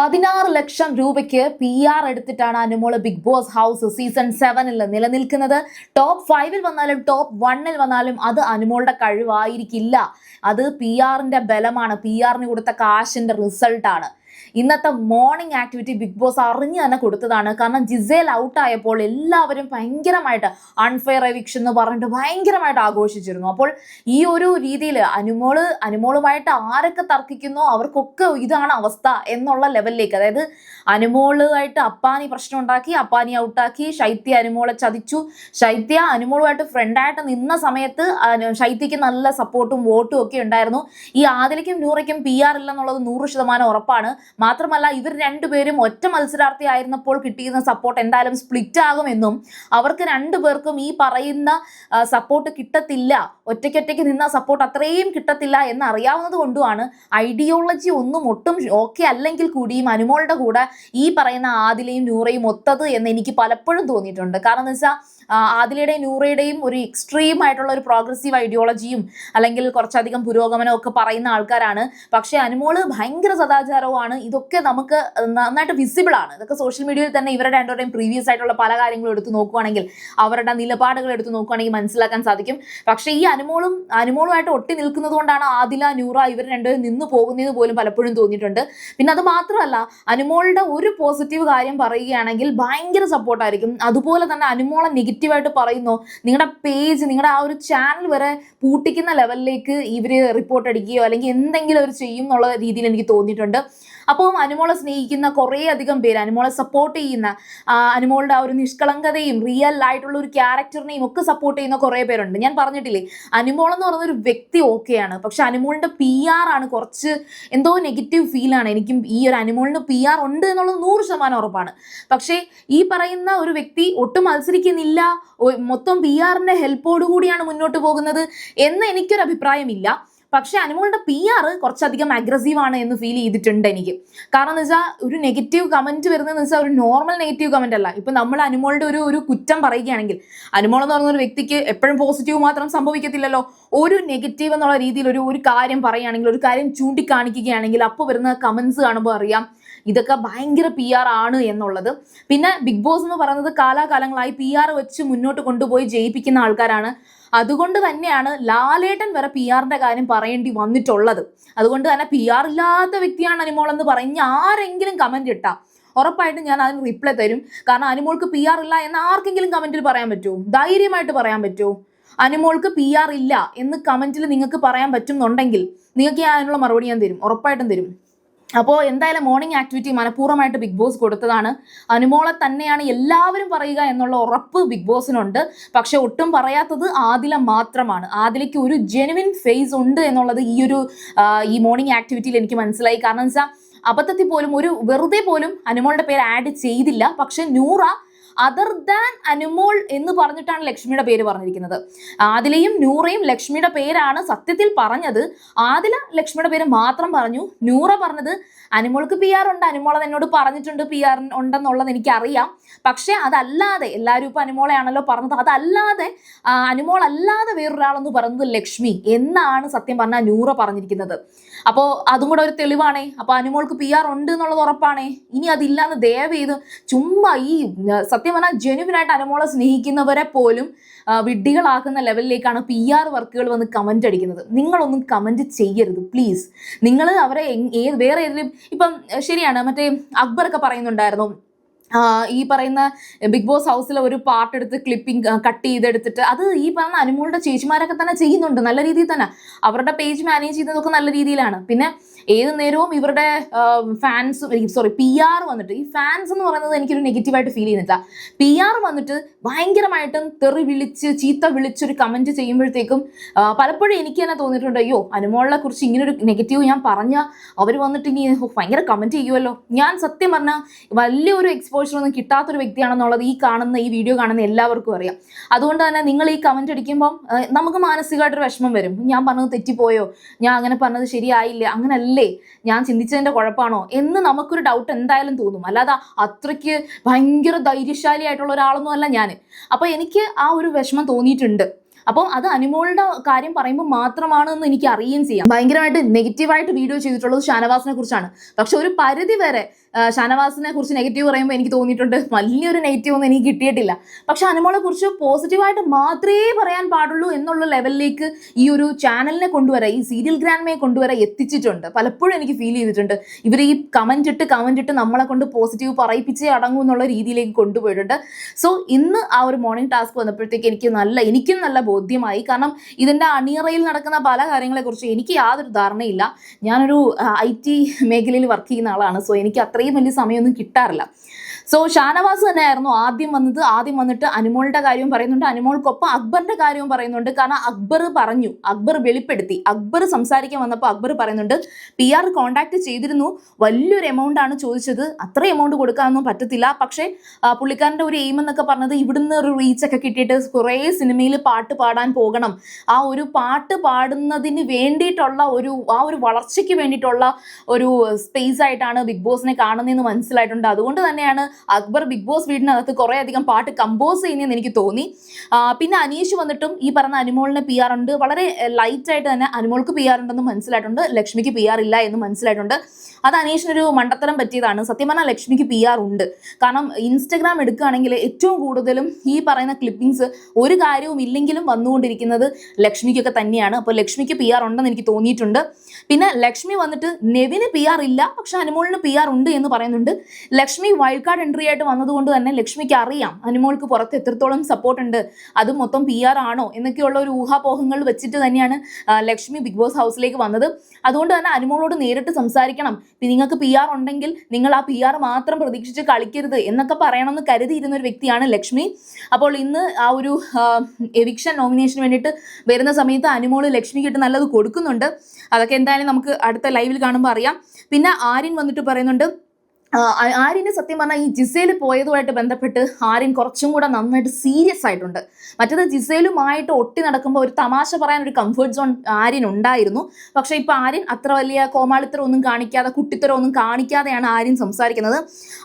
16 ലക്ഷം രൂപയ്ക്ക് PR എടുത്തിട്ടാണ് Anumol big boss house season 7 നിലനിൽക്കുന്നത്. ടോപ്പ് 5 വന്നാലും ടോപ്പ് 1 വന്നാലും അത് അനുമോളുടെ കഴിവായിരിക്കില്ല. അത് PR ബലമാണ്. PR കൊടുത്ത കാശിന്റെ റിസൾട്ടാണ്. ഇന്നത്തെ മോർണിംഗ് ആക്ടിവിറ്റി ബിഗ് ബോസ് അറിഞ്ഞു തന്നെ കൊടുത്തതാണ്. കാരണം ജിസേൽ ഔട്ട് ആയപ്പോൾ എല്ലാവരും ഭയങ്കരമായിട്ട് അൺഫെയർ എവിക്ഷൻ എന്ന് പറഞ്ഞിട്ട് ഭയങ്കരമായിട്ട് ആഘോഷിച്ചിരുന്നു. അപ്പോൾ ഈ ഒരു രീതിയിൽ അനുമോളുമായിട്ട് ആരൊക്കെ തർക്കിക്കുന്നോ അവർക്കൊക്കെ ഇതാണ് അവസ്ഥ എന്നുള്ള ലെവലിലേക്ക്, അതായത് അനുമോളുമായിട്ട് അപ്പാനി പ്രശ്നം ഉണ്ടാക്കി, അപ്പാനി ഔട്ടാക്കി, ശൈത്യ അനുമോളെ ചതിച്ചു. ശൈത്യ അനുമോളുമായിട്ട് ഫ്രണ്ടായിട്ട് നിന്ന സമയത്ത് ശൈത്യക്ക് നല്ല സപ്പോർട്ടും വോട്ടും ഒക്കെ ഉണ്ടായിരുന്നു. ഈ ആദിലയ്ക്കും നൂറയ്ക്കും PR ഇല്ലെന്നുള്ളത് 100% ഉറപ്പാണ്. മാത്രമല്ല ഇവർ രണ്ടുപേരും ഒറ്റ മത്സരാർത്ഥി ആയിരുന്നപ്പോൾ കിട്ടിയിരുന്ന സപ്പോർട്ട് എന്തായാലും സ്പ്ലിറ്റ് ആകുമെന്നും അവർക്ക് രണ്ടുപേർക്കും ഈ പറയുന്ന സപ്പോർട്ട് കിട്ടത്തില്ല, ഒറ്റയ്ക്കൊറ്റയ്ക്ക് നിന്ന സപ്പോർട്ട് അത്രയും കിട്ടത്തില്ല എന്ന് അറിയാവുന്നത് കൊണ്ടുമാണ് ഐഡിയോളജി ഒന്നും ഒട്ടും ഓക്കെ അല്ലെങ്കിൽ കൂടിയും അനുമോളുടെ കൂടെ ഈ പറയുന്ന ആദിലയും നൂറയും ഒത്തത് എന്ന് എനിക്ക് പലപ്പോഴും തോന്നിയിട്ടുണ്ട്. കാരണം എന്ന് വെച്ചാൽ ആദിലയുടെയും നൂറയുടെയും ഒരു എക്സ്ട്രീം ആയിട്ടുള്ള ഒരു പ്രോഗ്രസീവ് ഐഡിയോളജിയും അല്ലെങ്കിൽ കുറച്ചധികം പുരോഗമനവും ഒക്കെ പറയുന്ന ആൾക്കാരാണ്. പക്ഷെ അനുമോള് ഭയങ്കര സദാചാരവുമാണ്. ഇതൊക്കെ നമുക്ക് നന്നായിട്ട് വിസിബിൾ ആണ്. ഇതൊക്കെ സോഷ്യൽ മീഡിയയിൽ തന്നെ ഇവരുടെ രണ്ടുപേരുടെയും പ്രീവിയസ് ആയിട്ടുള്ള പല കാര്യങ്ങളും എടുത്ത് നോക്കുവാണെങ്കിൽ, അവരുടെ നിലപാടുകൾ എടുത്ത് നോക്കുവാണെങ്കിൽ മനസ്സിലാക്കാൻ സാധിക്കും. പക്ഷെ ഈ അനുമോളുമായിട്ട് ഒട്ടി നിൽക്കുന്നത് കൊണ്ടാണ് ആദില നൂറ ഇവർ രണ്ടുപേരും നിന്ന് പോകുന്നതെന്ന് പോലും പലപ്പോഴും തോന്നിയിട്ടുണ്ട്. പിന്നെ അത് മാത്രമല്ല, അനുമോളുടെ ഒരു പോസിറ്റീവ് കാര്യം പറയുകയാണെങ്കിൽ ഭയങ്കര സപ്പോർട്ടായിരിക്കും. അതുപോലെ തന്നെ അനുമോളെ നെഗറ്റീവായിട്ട് പറയുന്നു, നിങ്ങളുടെ പേജ്, നിങ്ങളുടെ ആ ഒരു ചാനൽ വരെ പൂട്ടിക്കുന്ന ലെവലിലേക്ക് ഇവര് റിപ്പോർട്ട് അടിക്കുകയോ അല്ലെങ്കിൽ എന്തെങ്കിലും അവർ ചെയ്യും എന്നുള്ള രീതിയിൽ എനിക്ക് തോന്നിയിട്ടുണ്ട്. അപ്പോൾ അനുമോളെ സ്നേഹിക്കുന്ന കുറേ അധികം പേര്, അനുമോളെ സപ്പോർട്ട് ചെയ്യുന്ന, അനുമോളുടെ ആ ഒരു നിഷ്കളങ്കതയും റിയൽ ആയിട്ടുള്ള ഒരു ക്യാരക്ടറിനെയും ഒക്കെ സപ്പോർട്ട് ചെയ്യുന്ന കുറേ പേരുണ്ട്. ഞാൻ പറഞ്ഞിട്ടില്ലേ, അനുമോൾ എന്ന് പറയുന്ന ഒരു വ്യക്തി ഓക്കെയാണ്, പക്ഷെ അനുമോളിന്റെ PR ആണ് കുറച്ച് എന്തോ നെഗറ്റീവ് ഫീലാണ്. എനിക്കും ഈ ഒരു അനുമോളിന് PR ഉണ്ട് എന്നുള്ളത് 100% ഉറപ്പാണ്. പക്ഷേ ഈ പറയുന്ന ഒരു വ്യക്തി ഒട്ടും മത്സരിക്കുന്നില്ല, മൊത്തം PR ഹെൽപ്പോടുകൂടിയാണ് മുന്നോട്ട് പോകുന്നത് എന്ന് എനിക്കൊരു അഭിപ്രായമില്ല. പക്ഷെ അനുമോളുടെ PR കുറച്ചധികം അഗ്രസീവ് ആണ് എന്ന് ഫീൽ ചെയ്തിട്ടുണ്ട് എനിക്ക്. കാരണം എന്ന് വെച്ചാൽ ഒരു നെഗറ്റീവ് കമന്റ് വരുന്നതെന്ന് വെച്ചാൽ ഒരു നോർമൽ നെഗറ്റീവ് കമന്റ് അല്ല. ഇപ്പൊ നമ്മൾ അനുമോളുടെ ഒരു കുറ്റം പറയുകയാണെങ്കിൽ, അനുമോൾ എന്ന് പറയുന്ന ഒരു വ്യക്തിക്ക് എപ്പോഴും പോസിറ്റീവ് മാത്രം സംഭവിക്കത്തില്ലല്ലോ. ഒരു നെഗറ്റീവ് എന്നുള്ള രീതിയിൽ ഒരു കാര്യം പറയുകയാണെങ്കിൽ, ഒരു കാര്യം ചൂണ്ടിക്കാണിക്കുകയാണെങ്കിൽ അപ്പോൾ വരുന്ന കമന്റ്സ് കാണുമ്പോൾ അറിയാം ഇതൊക്കെ ഭയങ്കര PR ആണ് എന്നുള്ളത്. പിന്നെ ബിഗ് ബോസ് എന്ന് പറയുന്നത് കാലാകാലങ്ങളായി PR വെച്ച് മുന്നോട്ട് കൊണ്ടുപോയി ജയിപ്പിക്കുന്ന ആൾക്കാരാണ്. അതുകൊണ്ട് തന്നെയാണ് ലാലേട്ടൻ വരെ PR കാര്യം പറയേണ്ടി വന്നിട്ടുള്ളത്. അതുകൊണ്ട് തന്നെ PR ഇല്ലാത്ത വ്യക്തിയാണ് അനുമോൾ എന്ന് പറഞ്ഞ് ആരെങ്കിലും കമന്റ് ഇട്ടാ ഉറപ്പായിട്ടും ഞാൻ അതിന് റിപ്ലൈ തരും. കാരണം അനുമോൾക്ക് PR ഇല്ല എന്ന് ആർക്കെങ്കിലും കമന്റിൽ പറയാൻ പറ്റുമോ? ധൈര്യമായിട്ട് പറയാൻ പറ്റുമോ? അനുമോൾക്ക് PR ഇല്ല എന്ന് കമന്റിൽ നിങ്ങൾക്ക് പറയാൻ പറ്റുന്നുണ്ടെങ്കിൽ നിങ്ങൾക്ക് ഞാൻ അതിനുള്ള മറുപടി ഞാൻ തരും, ഉറപ്പായിട്ടും തരും. അപ്പോൾ എന്തായാലും മോർണിംഗ് ആക്ടിവിറ്റി മനഃപൂർവ്വമായിട്ട് ബിഗ് ബോസ് കൊടുത്തതാണ്. അനുമോളെ തന്നെയാണ് എല്ലാവരും പറയുക എന്നുള്ള ഉറപ്പ് ബിഗ് ബോസിനുണ്ട്. പക്ഷെ ഒട്ടും പറയാത്തത് ആദില മാത്രമാണ്. ആദിലയ്ക്ക് ഒരു ജെനുവിൻ ഫേസ് ഉണ്ട് എന്നുള്ളത് ഈ മോർണിംഗ് ആക്ടിവിറ്റിയിൽ എനിക്ക് മനസ്സിലായി. കാരണം എന്ന് വെച്ചാൽ അബദ്ധത്തിൽ പോലും വെറുതെ പോലും അനുമോളുടെ പേര് ആഡ് ചെയ്തില്ല. പക്ഷെ നൂറ അതർ ദാൻ അനുമോൾ എന്ന് പറഞ്ഞിട്ടാണ് ലക്ഷ്മിയുടെ പേര് പറഞ്ഞിരിക്കുന്നത്. ആദിലയും നൂറയും ലക്ഷ്മിയുടെ പേരാണ് സത്യത്തിൽ പറഞ്ഞത്. ആദില ലക്ഷ്മിയുടെ പേര് മാത്രം പറഞ്ഞു. നൂറ പറഞ്ഞത് അനുമോൾക്ക് PR ഉണ്ട്, അനുമോളെ എന്നോട് പറഞ്ഞിട്ടുണ്ട് PR ഉണ്ടെന്നുള്ളത് എനിക്കറിയാം. പക്ഷെ അതല്ലാതെ, എല്ലാവരും ഇപ്പൊ അനുമോളെയാണല്ലോ പറഞ്ഞത്, അതല്ലാതെ അനുമോൾ അല്ലാതെ വേറൊരാളെന്ന് പറയുന്നത് ലക്ഷ്മി എന്നാണ് സത്യം പറഞ്ഞാൽ നൂറ പറഞ്ഞിരിക്കുന്നത്. അപ്പോൾ അതും കൂടെ ഒരു തെളിവാണേ. അപ്പൊ അനുമോൾക്ക് PR ഉണ്ട് എന്നുള്ളത് ഉറപ്പാണേ. ഇനി അതില്ലാന്ന് ദയവ് ചെയ്ത് ചുമ്മാ ഈ സത്യം പറഞ്ഞാൽ ജെനുവിനായിട്ട് അനുമോളെ സ്നേഹിക്കുന്നവരെ പോലും വിഡ്ഢികളാക്കുന്ന ലെവലിലേക്കാണ് PR വർക്കുകൾ വന്ന് കമന്റ് അടിക്കുന്നത്. നിങ്ങളൊന്നും കമന്റ് ചെയ്യരുത് പ്ലീസ്. നിങ്ങൾ അവരെ വേറെ ഏതെങ്കിലും, ഇപ്പം ശരിയാണ്, മറ്റേ അക്ബറൊക്കെ പറയുന്നുണ്ടായിരുന്നു, ഈ പറയുന്ന ബിഗ് ബോസ് ഹൗസിലെ ഒരു പാർട്ട് എടുത്ത് ക്ലിപ്പിംഗ് കട്ട് ചെയ്തെടുത്തിട്ട് അത് ഈ പറയുന്ന അനുമോളുടെ ചേച്ചിമാരൊക്കെ തന്നെ ചെയ്യുന്നുണ്ട് നല്ല രീതിയിൽ തന്നെ. അവരുടെ പേജ് മാനേജ് ചെയ്യുന്നതൊക്കെ നല്ല രീതിയിലാണ്. പിന്നെ ഏത് നേരവും ഇവരുടെ PR വന്നിട്ട്, ഈ ഫാൻസ് എന്ന് പറയുന്നത് എനിക്കൊരു നെഗറ്റീവായിട്ട് ഫീൽ ചെയ്യുന്നില്ല. PR വന്നിട്ട് ഭയങ്കരമായിട്ടും തെറി വിളിച്ച് ചീത്ത വിളിച്ചൊരു കമന്റ് ചെയ്യുമ്പോഴത്തേക്കും പലപ്പോഴും എനിക്ക് തന്നെ തോന്നിയിട്ടുണ്ട്, അയ്യോ അനുമോളെ കുറിച്ച് ഇങ്ങനൊരു നെഗറ്റീവ് ഞാൻ പറഞ്ഞാൽ അവർ വന്നിട്ട് ഇനി ഭയങ്കര കമന്റ് ചെയ്യുമല്ലോ. ഞാൻ സത്യം പറഞ്ഞാൽ വലിയൊരു എക്സ്പോഷർ ഒന്നും കിട്ടാത്തൊരു വ്യക്തിയാണെന്നുള്ളത് ഈ വീഡിയോ കാണുന്ന എല്ലാവർക്കും അറിയാം. അതുകൊണ്ട് തന്നെ നിങ്ങൾ ഈ കമന്റ് അടിക്കുമ്പം നമുക്ക് മാനസികമായിട്ടൊരു വിഷമം വരും. ഞാൻ പറഞ്ഞത് തെറ്റിപ്പോയോ, ഞാൻ അങ്ങനെ പറഞ്ഞത് ശരിയായില്ല, അങ്ങനല്ല, ഞാൻ ചിന്തിച്ചതിന്റെ കുഴപ്പമാണോ എന്ന് നമുക്കൊരു ഡൗട്ട് എന്തായാലും തോന്നും. അല്ലാതെ അത്രയ്ക്ക് ഭയങ്കര ധൈര്യശാലി ആയിട്ടുള്ള ഒരാളൊന്നും അല്ല ഞാൻ. അപ്പൊ എനിക്ക് ആ ഒരു വിഷമം തോന്നിയിട്ടുണ്ട്. അപ്പോൾ അത് അനുമോളുടെ കാര്യം പറയുമ്പോൾ മാത്രമാണെന്ന് എനിക്ക് അറിയുകയും ചെയ്യാം. ഭയങ്കരമായിട്ട് നെഗറ്റീവായിട്ട് വീഡിയോ ചെയ്തിട്ടുള്ളത് ഷാനവാസിനെ കുറിച്ചാണ്. പക്ഷെ ഒരു പരിധി വരെ ഷാനവാസിനെ കുറിച്ച് നെഗറ്റീവ് പറയുമ്പോൾ എനിക്ക് തോന്നിയിട്ടുണ്ട് വലിയൊരു നെഗറ്റീവ് ഒന്നും എനിക്ക് കിട്ടിയിട്ടില്ല. പക്ഷെ അനുമോളെ കുറിച്ച് പോസിറ്റീവായിട്ട് മാത്രമേ പറയാൻ പാടുള്ളൂ എന്നുള്ള ലെവലിലേക്ക് ഈ ഒരു ചാനലിനെ കൊണ്ടുവരാൻ, ഈ സീരിയൽ ഗ്രാൻഡ്മയെ കൊണ്ടുവരാൻ എത്തിച്ചിട്ടുണ്ട്. പലപ്പോഴും എനിക്ക് ഫീൽ ചെയ്തിട്ടുണ്ട് ഇവർ ഈ കമന്റ് ഇട്ട് നമ്മളെ കൊണ്ട് പോസിറ്റീവ് പറയിപ്പിച്ചേ അടങ്ങും എന്നുള്ള രീതിയിലേക്ക് കൊണ്ടുപോയിട്ടുണ്ട്. സോ ഇന്ന് ആ ഒരു മോർണിംഗ് ടാസ്ക് വന്നപ്പോഴത്തേക്ക് എനിക്കും നല്ല ബോധ്യമായി. കാരണം ഇതിന്റെ അണിയറയിൽ നടക്കുന്ന പല കാര്യങ്ങളെ കുറിച്ച് എനിക്ക് യാതൊരു ധാരണയില്ല. ഞാനൊരു IT മേഖലയിൽ വർക്ക് ചെയ്യുന്ന ആളാണ്. സോ എനിക്ക് അത്രയും വലിയ സമയമൊന്നും കിട്ടാറില്ല. സോ ഷാനവാസ് തന്നെയായിരുന്നു ആദ്യം വന്നിട്ട് അനുമോളുടെ കാര്യവും പറയുന്നുണ്ട്, അനുമോൾക്കൊപ്പം അക്ബറിന്റെ കാര്യവും പറയുന്നുണ്ട്. കാരണം അക്ബർ വെളിപ്പെടുത്തി. അക്ബർ സംസാരിക്കാൻ വന്നപ്പോൾ അക്ബർ പറയുന്നുണ്ട് PR കോണ്ടാക്ട് ചെയ്തിരുന്നു, വലിയൊരു എമൗണ്ട് ആണ് ചോദിച്ചത്, അത്ര എമൗണ്ട് കൊടുക്കാനൊന്നും പറ്റത്തില്ല. പക്ഷേ പുള്ളിക്കാരൻ്റെ ഒരു എയിം എന്നൊക്കെ പറഞ്ഞത് ഇവിടുന്ന് ഒരു റീച്ചൊക്കെ കിട്ടിയിട്ട് കുറേ സിനിമയിൽ പാട്ട് പാടാൻ പോകണം, ആ ഒരു പാട്ട് പാടുന്നതിന് വേണ്ടിയിട്ടുള്ള ആ ഒരു വളർച്ചയ്ക്ക് വേണ്ടിയിട്ടുള്ള ഒരു സ്പേസ് ആയിട്ടാണ് ബിഗ് ബോസിനെ കാണുന്നതെന്ന് മനസ്സിലായിട്ടുണ്ട്. അതുകൊണ്ട് തന്നെയാണ് അക്ബർ ബിഗ് ബോസ് വീടിനകത്ത് കുറേ അധികം പാട്ട് കമ്പോസ് ചെയ്യുന്നതെന്ന് എനിക്ക് തോന്നി. പിന്നെ അനീഷ് വന്നിട്ടും ഈ പറഞ്ഞ അനുമോളിന് PR ഉണ്ട്, വളരെ ലൈറ്റ് ആയിട്ട് തന്നെ അനുമോൾക്ക് PR ഉണ്ടെന്ന് മനസ്സിലായിട്ടുണ്ട്, ലക്ഷ്മിക്ക് PR ഇല്ല എന്ന് മനസ്സിലായിട്ടുണ്ട്. അത് അനീഷിനൊരു മണ്ടത്തരം പറ്റിയതാണ്. സത്യം പറഞ്ഞാൽ ലക്ഷ്മിക്ക് PR ഉണ്ട്. കാരണം ഇൻസ്റ്റഗ്രാം എടുക്കുകയാണെങ്കിൽ ഏറ്റവും കൂടുതലും ഈ പറയുന്ന ക്ലിപ്പിംഗ്സ് ഒരു കാര്യവും ഇല്ലെങ്കിലും വന്നുകൊണ്ടിരിക്കുന്നത് ലക്ഷ്മിക്കൊക്കെ തന്നെയാണ്. അപ്പോൾ ലക്ഷ്മിക്ക് PR ഉണ്ടെന്ന് എനിക്ക് തോന്നിയിട്ടുണ്ട്. പിന്നെ ലക്ഷ്മി വന്നിട്ട് നെവിന് PR ഇല്ല, പക്ഷെ അനുമോളിന് PR ഉണ്ട് എന്ന് പറയുന്നുണ്ട്. ലക്ഷ്മി വൈൽഡ് കാർഡ് എൻട്രി ആയിട്ട് വന്നതുകൊണ്ട് തന്നെ ലക്ഷ്മിക്ക് അറിയാം അനുമോൾക്ക് പുറത്ത് എത്രത്തോളം സപ്പോർട്ട് ഉണ്ട്, അത് മൊത്തം PR ആണോ എന്നൊക്കെയുള്ള ഒരു ഊഹാപോഹങ്ങൾ വെച്ചിട്ട് തന്നെയാണ് ലക്ഷ്മി ബിഗ് ബോസ് ഹൗസിലേക്ക് വന്നത്. അതുകൊണ്ട് തന്നെ അനുമോളോട് നേരിട്ട് സംസാരിക്കണം, നിങ്ങൾക്ക് PR ഉണ്ടെങ്കിൽ നിങ്ങൾ ആ PR മാത്രം പ്രതീക്ഷിച്ച് കളിക്കരുത് എന്നൊക്കെ പറയണമെന്ന് കരുതിയിരുന്ന ഒരു വ്യക്തിയാണ് ലക്ഷ്മി. അപ്പോൾ ഇന്ന് ആ ഒരു എവിക്ഷൻ നോമിനേഷന് വേണ്ടിയിട്ട് വരുന്ന സമയത്ത് അനുമോള് ലക്ഷ്മിക്കിട്ട് നല്ലത് കൊടുക്കുന്നുണ്ട്. അതൊക്കെ എന്തായാലും നമുക്ക് അടുത്ത ലൈവിൽ കാണുമ്പോൾ അറിയാം. പിന്നെ ആര്യൻ വന്നിട്ട് പറയുന്നുണ്ട്, ആര്യന് സത്യം പറഞ്ഞാൽ ഈ ജിസേൽ പോയതുമായിട്ട് ബന്ധപ്പെട്ട് ആര്യൻ കുറച്ചും കൂടെ നന്നായിട്ട് സീരിയസ് ആയിട്ടുണ്ട്. മറ്റേത് ജിസേലുമായിട്ട് ഒട്ടി നടക്കുമ്പോൾ ഒരു തമാശ പറയാൻ ഒരു കംഫർട്ട് സോൺ ആര്യൻ ഉണ്ടായിരുന്നു. പക്ഷെ ഇപ്പൊ ആര്യൻ അത്ര വലിയ കോമാളിത്തരം ഒന്നും കാണിക്കാതെ, കുട്ടിത്തരം ഒന്നും കാണിക്കാതെയാണ് ആര്യൻ സംസാരിക്കുന്നത്.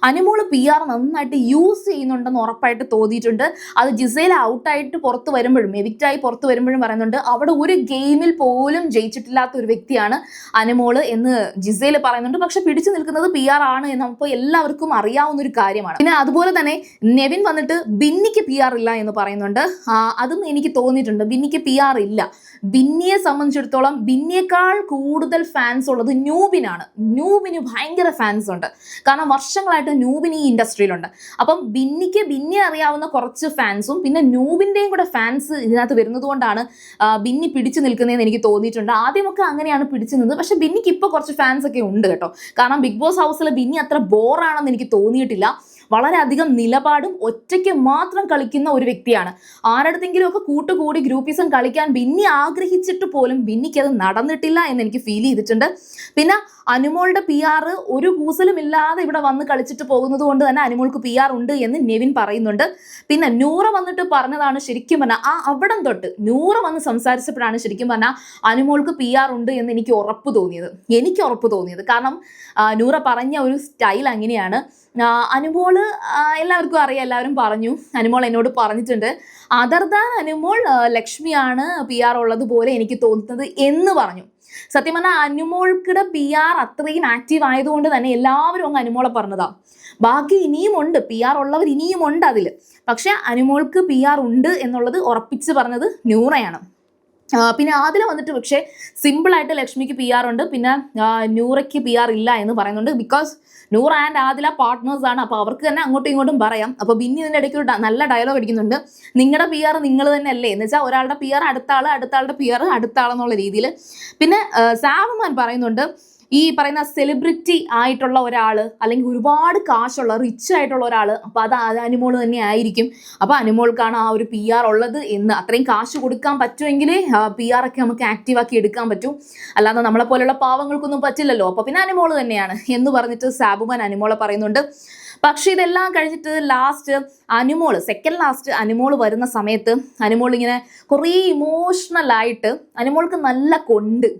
അനുമോള് PR നന്നായിട്ട് യൂസ് ചെയ്യുന്നുണ്ടെന്ന് ഉറപ്പായിട്ട് തോന്നിയിട്ടുണ്ട്. അത് ജിസേൽ ഔട്ടായിട്ട് പുറത്ത് വരുമ്പോഴും, എവിക്റ്റായി പുറത്ത് വരുമ്പോഴും പറയുന്നുണ്ട് അവിടെ ഒരു ഗെയിമിൽ പോലും ജയിച്ചിട്ടില്ലാത്ത ഒരു വ്യക്തിയാണ് അനുമോള് എന്ന് ജിസേൽ പറയുന്നുണ്ട്. പക്ഷെ പിടിച്ചു നിൽക്കുന്നത് PR ആണ് എന്ന് അപ്പോൾ എല്ലാവർക്കും അറിയാവുന്ന ഒരു കാര്യമാണ്. പിന്നെ അതുപോലെ തന്നെ നെവിൻ വന്നിട്ട് ബിന്നിക്ക് PR ഇല്ല എന്ന് പറയുന്നുണ്ട്. അതും എനിക്ക് തോന്നിയിട്ടുണ്ട്, ബിന്നിക്ക് PR ഇല്ല. ബിന്നിയെ സംബന്ധിച്ചിടത്തോളം ബിന്നിയേക്കാൾ കൂടുതൽ ഫാൻസ് ഉള്ളത് ന്യൂബിനാണ്. ന്യൂബിന് ഭയങ്കര ഫാൻസ് ഉണ്ട്. കാരണം വർഷങ്ങളായിട്ട് ന്യൂബിൻ ഈ ഇൻഡസ്ട്രിയിലുണ്ട്. അപ്പം ബിന്നിയെ അറിയാവുന്ന കുറച്ച് ഫാൻസും പിന്നെ ന്യൂബിൻ്റെയും കൂടെ ഫാൻസ് ഇതിനകത്ത് വരുന്നത് കൊണ്ടാണ് ബിന്നി പിടിച്ചു നിൽക്കുന്നതെന്ന് എനിക്ക് തോന്നിയിട്ടുണ്ട്. ആദ്യമൊക്കെ അങ്ങനെയാണ് പിടിച്ചു നിന്നത്. പക്ഷെ ബിന്നിക്ക് ഇപ്പോൾ കുറച്ച് ഫാൻസ് ഒക്കെ ഉണ്ട് കേട്ടോ. കാരണം ബിഗ് ബോസ് ഹൗസിൽ ബിന്നി അത്ര ബോറാണെന്ന് എനിക്ക് തോന്നിയിട്ടില്ല. വളരെയധികം നിലപാടും ഒറ്റയ്ക്ക് മാത്രം കളിക്കുന്ന ഒരു വ്യക്തിയാണ്. ആരുടെങ്കിലും ഒക്കെ കൂട്ടുകൂടി ഗ്രൂപ്പിസം കളിക്കാൻ ബിന്നി ആഗ്രഹിച്ചിട്ട് പോലും ബിന്നിക്ക് അത് നടന്നിട്ടില്ല എന്ന് എനിക്ക് ഫീൽ ചെയ്തിട്ടുണ്ട്. പിന്നെ അനുമോളുടെ PR ഒരു കൂസലും ഇല്ലാതെ ഇവിടെ വന്ന് കളിച്ചിട്ട് പോകുന്നത് കൊണ്ട് തന്നെ അനുമോൾക്ക് PR ഉണ്ട് എന്ന് നെവിൻ പറയുന്നുണ്ട്. പിന്നെ നൂറ വന്നിട്ട് പറഞ്ഞതാണ് ശരിക്കും പറഞ്ഞാൽ അവിടം തൊട്ട് നൂറ വന്ന് സംസാരിച്ചപ്പോഴാണ് ശരിക്കും പറഞ്ഞാൽ അനുമോൾക്ക് PR ഉണ്ട് എന്ന് എനിക്ക് ഉറപ്പ് തോന്നിയത്. കാരണം നൂറ പറഞ്ഞ ഒരു സ്റ്റൈൽ അങ്ങനെയാണ്. അനുമോള് എല്ലാവർക്കും അറിയാം, എല്ലാവരും പറഞ്ഞു, അനുമോൾ എന്നോട് പറഞ്ഞിട്ടുണ്ട് അതർ ദാൻ അനുമോൾ ലക്ഷ്മിയാണ് PR ഉള്ളതുപോലെ എനിക്ക് തോന്നുന്നത് എന്ന് പറഞ്ഞു. സത്യം പറഞ്ഞാൽ അനുമോൾക്കിടെ PR അത്രയും ആക്റ്റീവ് ആയതുകൊണ്ട് തന്നെ എല്ലാവരും അങ്ങ് അനുമോളെ പറഞ്ഞതാ. ബാക്കി ഇനിയും ഉണ്ട്, PR ഉള്ളവർ ഇനിയും ഉണ്ട് അതിൽ. പക്ഷെ അനുമോൾക്ക് PR ഉണ്ട് എന്നുള്ളത് ഉറപ്പിച്ച് പറഞ്ഞത് നൂറയാണ്. പിന്നെ ആദില വന്നിട്ട് പക്ഷേ സിമ്പിളായിട്ട് ലക്ഷ്മിക്ക് PR ഉണ്ട്, പിന്നെ നൂറയ്ക്ക് PR ഇല്ല എന്ന് പറയുന്നുണ്ട്. Because Noora and Adila partners ആണ്. അപ്പോൾ അവർക്ക് തന്നെ അങ്ങോട്ടും ഇങ്ങോട്ടും പറയാം. അപ്പോൾ ബിന്നി ഇതിൻ്റെ ഇടയ്ക്ക് ഒരു നല്ല ഡയലോഗ് അടിക്കുന്നുണ്ട്, നിങ്ങളുടെ PR നിങ്ങൾ തന്നെ അല്ലേ എന്ന് വെച്ചാൽ ഒരാളുടെ PR അടുത്ത ആളുടെ PR അടുത്ത ആളെന്നുള്ള രീതിയിൽ. പിന്നെ സാബുമാൻ പറയുന്നുണ്ട് ഈ പറയുന്ന സെലിബ്രിറ്റി ആയിട്ടുള്ള ഒരാൾ അല്ലെങ്കിൽ ഒരുപാട് കാശുള്ള റിച്ച് ആയിട്ടുള്ള ഒരാൾ, അപ്പോൾ അത് അനുമോൾ തന്നെ ആയിരിക്കും. അപ്പോൾ അനുമോൾക്കാണ് ആ ഒരു PR ഉള്ളത് എന്ന്. അത്രയും കാശ് കൊടുക്കാൻ പറ്റുമെങ്കിൽ PR ഒക്കെ നമുക്ക് ആക്റ്റീവാക്കി എടുക്കാൻ പറ്റും, അല്ലാതെ നമ്മളെ പോലെയുള്ള പാവങ്ങൾക്കൊന്നും പറ്റില്ലല്ലോ. അപ്പോൾ പിന്നെ അനുമോൾ തന്നെയാണ് എന്ന് പറഞ്ഞിട്ട് സാബുമാൻ അനുമോളെ പറയുന്നുണ്ട്. പക്ഷെ ഇതെല്ലാം കഴിഞ്ഞിട്ട് സെക്കൻഡ് ലാസ്റ്റ് അനുമോൾ വരുന്ന സമയത്ത് അനുമോൾ ഇങ്ങനെ കുറേ ഇമോഷണലായിട്ട് അനുമോൾക്ക് നല്ല കൊണ്ട്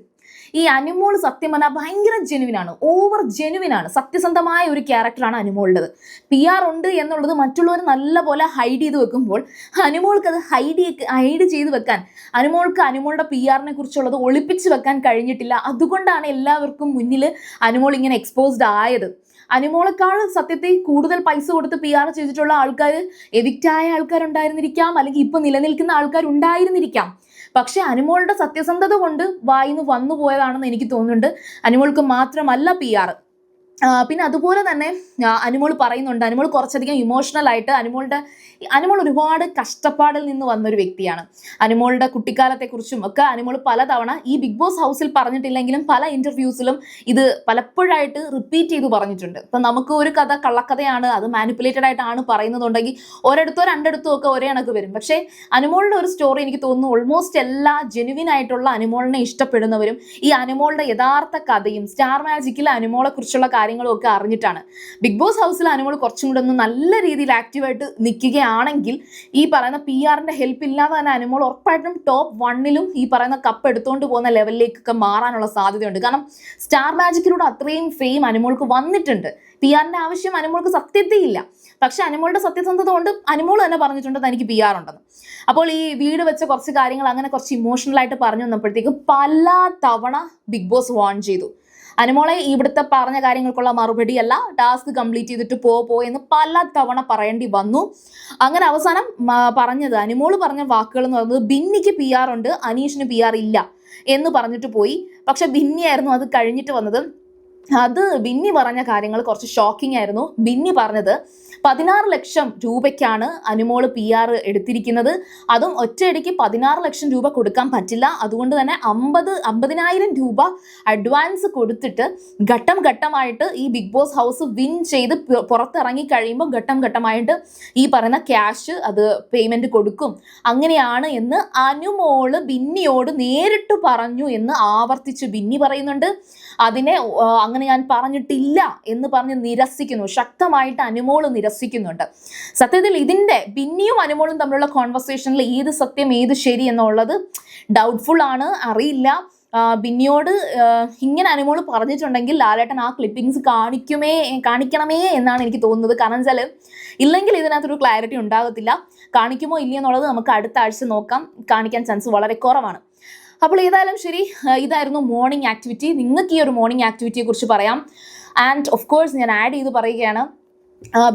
ഈ അനുമോൾ സത്യം പറഞ്ഞാൽ ഭയങ്കര ജെനുവിനാണ്, ഓവർ ജെനുവിനാണ്, സത്യസന്ധമായ ഒരു ക്യാരക്ടറാണ് അനുമോളുടേത്. PR ഉണ്ട് എന്നുള്ളത് മറ്റുള്ളവർ നല്ല പോലെ ഹൈഡ് ചെയ്ത് വെക്കുമ്പോൾ അനുമോൾക്ക് അത് ഹൈഡ് ചെയ്ത് വെക്കാൻ, അനുമോൾക്ക് അനുമോളുടെ PRനെ കുറിച്ചുള്ളത് ഒളിപ്പിച്ച് വെക്കാൻ കഴിഞ്ഞിട്ടില്ല. അതുകൊണ്ടാണ് എല്ലാവർക്കും മുന്നിൽ അനുമോൾ ഇങ്ങനെ എക്സ്പോസ്ഡ് ആയത്. അനുമോളെക്കാൾ സത്യത്തിൽ കൂടുതൽ പൈസ കൊടുത്ത് PR ചെയ്തിട്ടുള്ള ആൾക്കാർ എവിക്റ്റ് ആയ ആൾക്കാരുണ്ടായിരുന്നിരിക്കാം, അല്ലെങ്കിൽ ഇപ്പൊ നിലനിൽക്കുന്ന ആൾക്കാരുണ്ടായിരുന്നിരിക്കാം. പക്ഷെ അനുമോളുടെ സത്യസന്ധത കൊണ്ട് വായിന്ന് വന്നു പോയതാണെന്ന് എനിക്ക് തോന്നുന്നുണ്ട്. അനുമോൾക്ക് മാത്രമല്ല PR. പിന്നെ അതുപോലെ തന്നെ അനുമോൾ പറയുന്നുണ്ട്, അനുമോൾ കുറച്ചധികം ഇമോഷണൽ ആയിട്ട് അനുമോൾ ഒരുപാട് കഷ്ടപ്പാടിൽ നിന്ന് വന്നൊരു വ്യക്തിയാണ്. അനുമോളുടെ കുട്ടിക്കാലത്തെക്കുറിച്ചും ഒക്കെ അനുമോൾ പലതവണ ഈ ബിഗ് ബോസ് ഹൗസിൽ പറഞ്ഞിട്ടില്ലെങ്കിലും പല ഇന്റർവ്യൂസിലും ഇത് പലപ്പോഴായിട്ട് റിപ്പീറ്റ് ചെയ്ത് പറഞ്ഞിട്ടുണ്ട്. ഇപ്പൊ നമുക്ക് ഒരു കഥ കള്ളക്കഥയാണ്, അത് മാനിപ്പുലേറ്റഡ് ആയിട്ടാണ് പറയുന്നതുണ്ടെങ്കിൽ ഒരിടത്തോ രണ്ടിടത്തോ ഒക്കെ ഒരേ കണക്ക് വരും. പക്ഷേ അനുമോളുടെ ഒരു സ്റ്റോറി എനിക്ക് തോന്നുന്നു ഓൾമോസ്റ്റ് എല്ലാ ജെനുവിൻ ആയിട്ടുള്ള അനുമോളിനെ ഇഷ്ടപ്പെടുന്നവരും ഈ അനുമോളുടെ യഥാർത്ഥ കഥയും സ്റ്റാർ മാജിക്കിൽ അനുമോളെ കുറിച്ചുള്ള കാര്യങ്ങളും ഒക്കെ അറിഞ്ഞിട്ടാണ്. ബിഗ് ബോസ് ഹൗസിൽ അനുമോൾ കുറച്ചും കൂടെ ഒന്ന് നല്ല രീതിയിൽ ആക്റ്റീവായിട്ട് നിൽക്കുകയാണെങ്കിൽ ഈ പറയുന്ന PR-ന്റെ ഹെൽപ്പ് ഇല്ലാതെ തന്നെ അനുമോൾ ഉറപ്പായിട്ടും ടോപ്പ് 1-ലും ഈ പറയുന്ന കപ്പ് എടുത്തുകൊണ്ട് പോകുന്ന ലെവലിലേക്കൊക്കെ മാറാനുള്ള സാധ്യതയുണ്ട്. കാരണം സ്റ്റാർ മാജിക്കിലൂടെ അത്രയും ഫെയിം അനുമോൾക്ക് വന്നിട്ടുണ്ട്. PR-ന്റെ ആവശ്യം അനുമോൾക്ക് സത്യത്തിൽ ഇല്ല. പക്ഷെ അനുമോളുടെ സത്യസന്ധത കൊണ്ട് അനുമോൾ തന്നെ പറഞ്ഞിട്ടുണ്ട് തനിക്ക് PR ഉണ്ടെന്ന്. അപ്പോൾ ഈ വീട് വെച്ച കുറച്ച് കാര്യങ്ങൾ അങ്ങനെ കുറച്ച് ഇമോഷണൽ ആയിട്ട് പറഞ്ഞു വന്നപ്പോഴത്തേക്കും പല തവണ ബിഗ് ബോസ് വാൺ ചെയ്തു. അനുമോളെ ഇവിടുത്തെ പറഞ്ഞ കാര്യങ്ങൾക്കുള്ള മറുപടി അല്ല, ടാസ്ക് കംപ്ലീറ്റ് ചെയ്തിട്ട് പോ എന്ന് പല തവണ പറയേണ്ടി വന്നു. അങ്ങനെ അവസാനം പറഞ്ഞത് അനുമോള് പറഞ്ഞ വാക്കുകൾ എന്ന് പറയുന്നത് ബിന്നിക്ക് PR ഉണ്ട്, അനീഷിന് PR ഇല്ല എന്ന് പറഞ്ഞിട്ട് പോയി. പക്ഷെ ബിന്നിയായിരുന്നു അത് കഴിഞ്ഞിട്ട് വന്നത്. അത് ബിന്നി പറഞ്ഞ കാര്യങ്ങൾ കുറച്ച് ഷോക്കിംഗ് ആയിരുന്നു. ബിന്നി പറഞ്ഞത് 16 ലക്ഷം രൂപയ്ക്കാണ് അനുമോള് PR എടുത്തിരിക്കുന്നത്. അതും ഒറ്റയടിക്ക് 16 ലക്ഷം രൂപ കൊടുക്കാൻ പറ്റില്ല. അതുകൊണ്ട് തന്നെ 50,000 രൂപ അഡ്വാൻസ് കൊടുത്തിട്ട് ഘട്ടം ഘട്ടമായിട്ട് ഈ ബിഗ് ബോസ് ഹൗസ് വിൻ ചെയ്ത് പുറത്തിറങ്ങി കഴിയുമ്പോൾ ഘട്ടം ഘട്ടമായിട്ട് ഈ പറയുന്ന ക്യാഷ് അത് പേയ്മെന്റ് കൊടുക്കും. അങ്ങനെയാണ് എന്ന് അനുമോള് ബിന്നിയോട് നേരിട്ട് പറഞ്ഞു എന്ന് ആവർത്തിച്ച് ബിന്നി പറയുന്നുണ്ട്. അതിനെ അങ്ങനെ ഞാൻ പറഞ്ഞിട്ടില്ല എന്ന് പറഞ്ഞ് നിരസിക്കുന്നു. ശക്തമായിട്ട് അനുമോള് നിരസിക്കുന്നുണ്ട്. സത്യത്തിൽ ഇതിന്റെ ബിന്നിയും അനുമോളും തമ്മിലുള്ള കോൺവെർസേഷനിൽ ഏത് സത്യം ഏത് ശരി എന്നുള്ളത് ഡൗട്ട്ഫുൾ ആണ്, അറിയില്ല. ബിന്നിയോട് ഇങ്ങനെ അനുമോള് പറഞ്ഞിട്ടുണ്ടെങ്കിൽ ലാലേട്ടൻ ആ ക്ലിപ്പിംഗ്സ് കാണിക്കണമേ എന്നാണ് എനിക്ക് തോന്നുന്നത്. കാരണം വെച്ചാൽ ഇല്ലെങ്കിൽ ഇതിനകത്തൊരു ക്ലാരിറ്റി ഉണ്ടാകത്തില്ല. കാണിക്കുമോ ഇല്ലയെന്നുള്ളത് നമുക്ക് അടുത്ത ആഴ്ച നോക്കാം. കാണിക്കാൻ ചാൻസ് വളരെ കുറവാണ്. അപ്പോൾ ഏതായാലും ശരി, ഇതായിരുന്നു മോർണിംഗ് ആക്ടിവിറ്റി. നിങ്ങൾക്ക് ഈ ഒരു മോർണിംഗ് ആക്ടിവിറ്റിയെ കുറിച്ച് പറയാം. ആൻഡ് ഓഫ് കോഴ്സ് ഞാൻ ആഡ് ചെയ്ത് പറയുകയാണ്,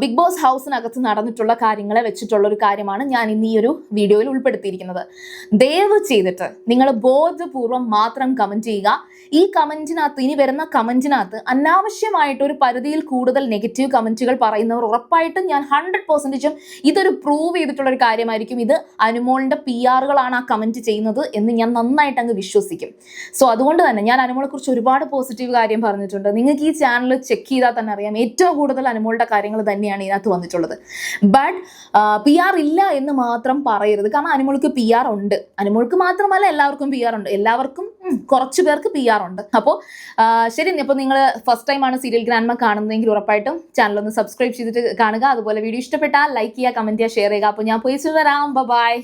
ബിഗ് ബോസ് ഹൗസിനകത്ത് നടന്നിട്ടുള്ള കാര്യങ്ങളെ വെച്ചിട്ടുള്ള ഒരു കാര്യമാണ് ഞാൻ ഇന്ന് ഈ ഒരു വീഡിയോയിൽ ഉൾപ്പെടുത്തിയിരിക്കുന്നത്. ദയവ് ചെയ്തിട്ട് നിങ്ങൾ ബോധപൂർവം മാത്രം കമന്റ് ചെയ്യുക. ഈ കമന്റിനകത്ത്, ഇനി വരുന്ന കമന്റിനകത്ത് അനാവശ്യമായിട്ട് ഒരു പരിധിയിൽ കൂടുതൽ നെഗറ്റീവ് കമന്റുകൾ പറയുന്നവർ ഉറപ്പായിട്ടും ഞാൻ 100% ഇതൊരു പ്രൂവ് ചെയ്തിട്ടുള്ള ഒരു കാര്യമായിരിക്കും. ഇത് അനുമോളിന്റെ PR-കളാണ് ആ കമന്റ് ചെയ്യുന്നത് എന്ന് ഞാൻ നന്നായിട്ട് അങ്ങ് വിശ്വസിക്കും. സോ അതുകൊണ്ട് തന്നെ ഞാൻ അനുമോളെ കുറിച്ച് ഒരുപാട് പോസിറ്റീവ് കാര്യം പറഞ്ഞിട്ടുണ്ട്. നിങ്ങൾക്ക് ഈ ചാനൽ ചെക്ക് ചെയ്താൽ തന്നെ അറിയാം, ഏറ്റവും കൂടുതൽ അനുമോളുടെ കാര്യങ്ങൾ തന്നെയാണ് ഇതിനകത്ത് വന്നിട്ടുള്ളത്. ബട്ട് PR ഇല്ല എന്ന് മാത്രം പറയരുത്. കാരണം അനുമോൾക്ക് PR ഉണ്ട്. അനുമോൾക്ക് മാത്രമല്ല, എല്ലാവർക്കും PR ഉണ്ട്. എല്ലാവർക്കും കുറച്ചു പേർക്ക് PR ഉണ്ട്. അപ്പോൾ ശരി, അപ്പോൾ നിങ്ങൾ ഫസ്റ്റ് ടൈമാണ് സീരിയൽ ഗ്രാൻഡ്മ കാണുന്നതെങ്കിൽ ഉറപ്പായിട്ടും ചാനൽ ഒന്ന് സബ്സ്ക്രൈബ് ചെയ്തിട്ട് കാണുക. അതുപോലെ വീഡിയോ ഇഷ്ടപ്പെട്ടാൽ ലൈക്ക് ചെയ്യുക, കമന്റ് ചെയ്യുക, ഷെയർ ചെയ്യുക. അപ്പോൾ ഞാൻ പോയി വരാം. ബൈ.